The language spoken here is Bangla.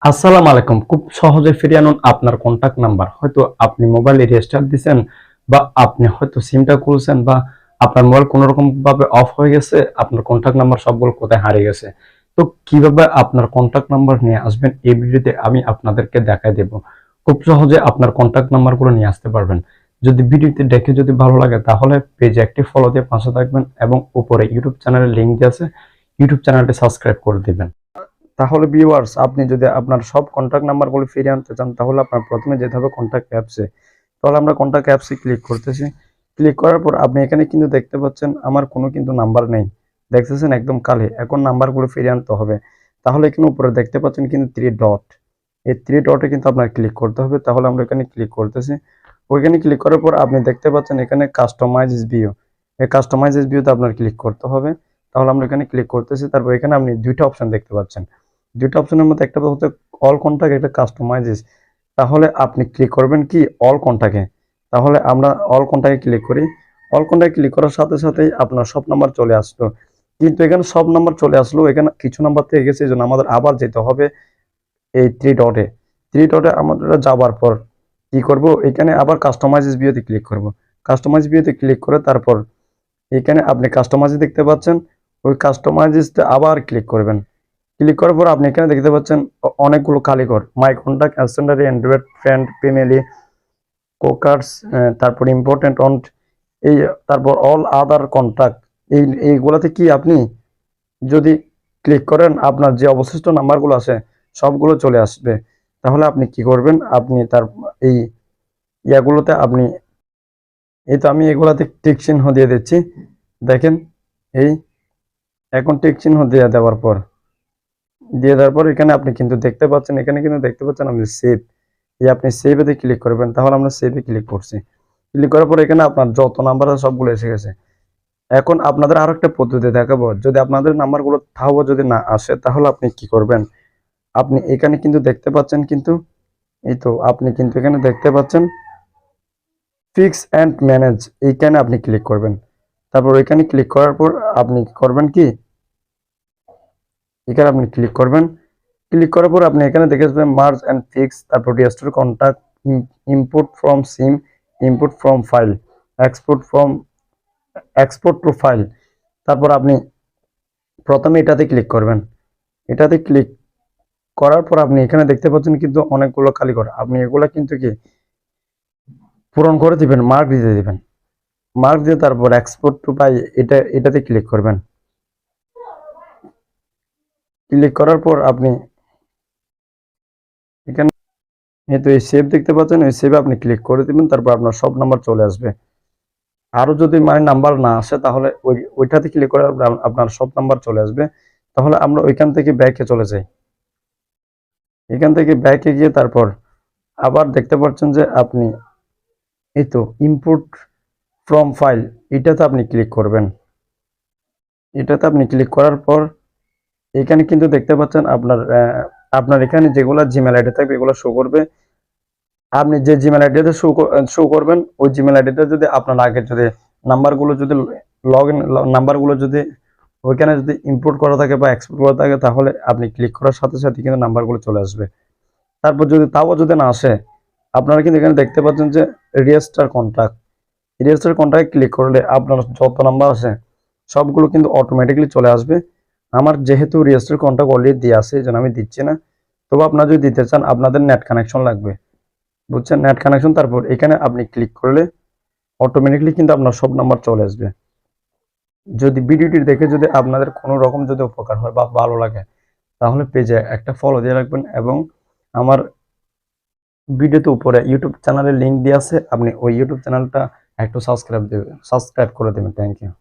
আসসালামু আলাইকুম। খুব সহজে ফিরিয়ে আনুন আপনার কন্টাক্ট নাম্বার। হয়তো আপনি মোবাইলে রেজিস্টার দিছেন বা আপনি হয়তো সিমটা খুলছেন বা আপনার মোবাইল কোন রকম ভাবে অফ হয়ে গেছে, আপনার কন্টাক্ট নাম্বার সবগুলো কোথায় হারিয়ে গেছে। তো কিভাবে আপনার কন্টাক্ট নাম্বার নিয়ে আসবেন এই ভিডিওতে আমি আপনাদেরকে দেখাই দেব। খুব সহজে আপনার কন্টাক্ট নাম্বারগুলো নিয়ে আসতে পারবেন। যদি ভিডিওটি দেখে যদি ভালো লাগে তাহলে পেজে একটি ফলো দিয়ে পাশে থাকবেন এবং উপরে ইউটিউব চ্যানেলের লিংক দেওয়া আছে, ইউটিউব চ্যানেলটি সাবস্ক্রাইব করে দিবেন। তাহলে ভিউয়ার্স, আপনি যদি আপনার সব কন্টাক্ট নাম্বারগুলো ফিরিয়ে আনতে চান তাহলে আপনার প্রথমে যেতে হবে কন্টাক্ট অ্যাপসে। তাহলে আমরা কন্টাক্ট অ্যাপসে ক্লিক করতেছি। ক্লিক করার পর আপনি এখানে কিন্তু দেখতে পাচ্ছেন আমার কোনো কিন্তু নাম্বার নেই, দেখতেছেন একদম খালি। এখন নাম্বারগুলো ফিরিয়ে আনতে হবে। তাহলে এখানে উপরে দেখতে পাচ্ছেন কিন্তু থ্রি ডট, এই থ্রি ডটে কিন্তু আপনার ক্লিক করতে হবে। তাহলে আমরা এখানে ক্লিক করতেছি। ওইখানে ক্লিক করার পর আপনি দেখতে পাচ্ছেন এখানে কাস্টমাইজ ভিউ, এই কাস্টমাইজ ভিউতে আপনার ক্লিক করতে হবে। তাহলে আমরা এখানে ক্লিক করতেছি। তারপর এখানে আপনি দুইটা অপশন দেখতে পাচ্ছেন। দুটো অপশনের মধ্যে একটা হচ্ছে অল কন্টাক্ট, একটা কাস্টমাইজেস। তাহলে আপনি ক্লিক করবেন কি অল কন্টাক্টে। তাহলে আমরা অল কন্টাক্টে ক্লিক করি। অল কন্টাক্টে ক্লিক করার সাথে সাথেই আপনার সব নাম্বার চলে আসলো। কিন্তু এখানে সব নাম্বার চলে আসলো, এখানে কিছু নাম্বার থেকে গেছে, এই জন্য আমাদের আবার যেতে হবে এই থ্রি ডটে। থ্রি ডটে আমাদের যাবার পর কি করব, এখানে আবার কাস্টমাইজেস ভিউতে ক্লিক করব। কাস্টমাইজ ভিউতে ক্লিক করে তারপর এখানে আপনি কাস্টমাইজ দেখতে পাচ্ছেন, ওই কাস্টমাইজেসটা আবার ক্লিক করবেন। ক্লিক করার পর আপনি এখানে দেখতে পাচ্ছেন অনেকগুলো কালিঘর, মাই কন্টাক্ট, অ্যাসেন্ডারি, অ্যান্ড্রয়েড, ফ্রেন্ড, ফ্যামিলি, কোকার্স, তারপর ইম্পর্টেন্ট অন, এই তারপর অল আদার কন্টাক্ট। এইগুলাতে কি আপনি যদি ক্লিক করেন আপনার যে অবশিষ্ট নাম্বারগুলো আছে সবগুলো চলে আসবে। তাহলে আপনি কি করবেন, আপনি তার এই ইয়াগুলোতে আপনি, এই তো আমি এগুলাতে টিক চিহ্ন দিয়ে দিচ্ছি। দেখেন এই এখন টিক চিহ্ন দেওয়ার পর এখানে আপনি কিন্তু দেখতে পাচ্ছেন, এখানে কিন্তু দেখতে পাচ্ছেন আপনি সেভ, এই আপনি সেভেতে ক্লিক করবেন। তাহলে আমরা সেভে ক্লিক করছি। ক্লিক করার পর এখানে আপনার যত নাম্বার আছে সবগুলো এসে গেছে। এখন আপনাদের আরো একটা পদ্ধতি দেখাবো, যদি আপনাদের নাম্বারগুলো তাও যদি না আসে তাহলে আপনি কি করবেন, আপনি এখানে কিন্তু দেখতে পাচ্ছেন কিন্তু, এই তো আপনি কিন্তু এখানে দেখতে পাচ্ছেন ফিক্স অ্যান্ড ম্যানেজ, এইখানে আপনি ক্লিক করবেন। তারপর এখানে ক্লিক করার পর আপনি করবেন কি, এখানে আপনি ক্লিক করবেন। ক্লিক করার পর আপনি এখানে দেখে আসবেন মার্জ অ্যান্ড ফিক্স, তারপর restore contact, import from SIM, import from file, export two file. তারপর আপনি প্রথমে এটাতে ক্লিক করবেন। এটাতে ক্লিক করার পর আপনি এখানে দেখতে পাচ্ছেন কিন্তু অনেকগুলো কালিঘর, আপনি এগুলা কিন্তু কি পূরণ করে দিবেন, মার্ক দিতে দিবেন। মার্ক দিয়ে তারপর এক্সপোর্ট টু ফাইল, এটাতে ক্লিক করবেন। ক্লিক করার পর আপনি এখানে এই তো এই সেভ দেখতে পাচ্ছেন, এই সেভে আপনি ক্লিক করে দিবেন। তারপর আপনার সব নাম্বার চলে আসবে। আরো যদি মানে নাম্বার না আসে তাহলে ওইটাতে ক্লিক করে আপনার সব নাম্বার চলে আসবে। তাহলে আমরা ওইখান থেকে ব্যাকে চলে যাই। এখান থেকে ব্যাকে গিয়ে তারপর আবার দেখতে পাচ্ছেন যে আপনি এই তো ইম্পোর্ট ফ্রম ফাইল, এটাতে আপনি ক্লিক করবেন। এটাতে আপনি ক্লিক করার পর এখানে কিন্তু দেখতে পাচ্ছেন আপনার এখানে যেগুলো জিমেল আইডি থাকবে এগুলো শো করবে। আপনি যে জিমেল আইডিতে শো করবেন ওই জিমেল আইডিতে যদি আপনার আগে যদি নাম্বারগুলো যদি লগ ইন নাম্বারগুলো যদি ওইখানে যদি ইম্পোর্ট করা থাকে বা এক্সপোর্ট করা থাকে তাহলে আপনি ক্লিক করার সাথে সাথে কিন্তু নাম্বারগুলো চলে আসবে। তারপর যদি তাও যদি না আসে আপনারা কিন্তু এখানে দেখতে পাচ্ছেন যে register contact, register contact click করলে আপনার যত নাম্বার আছে সবগুলো কিন্তু অটোমেটিকলি চলে আসবে। আমার যেহেতু রেজিস্টার কন্টাক্ট অলরেডি দিয়ে আছে এই জন্য আমি দিচ্ছি না। তবে আপনারা যদি দিতে চান আপনাদের নেট কানেকশন লাগবে, বুঝছেন, নেট কানেকশন। তারপর এখানে আপনি ক্লিক করলে অটোমেটিকলি কিন্তু আপনার সব নাম্বার চলে আসবে। যদি ভিডিওটি দেখে যদি আপনাদের কোনো রকম যদি উপকার হয় বা ভালো লাগে তাহলে পেজে একটা ফলো দিয়ে রাখবেন এবং আমার ভিডিওতে উপরে ইউটিউব চ্যানেলের লিংক দিয়ে আছে, আপনি ওই ইউটিউব চ্যানেলটা একটু সাবস্ক্রাইব করে দেবেন। Thank you.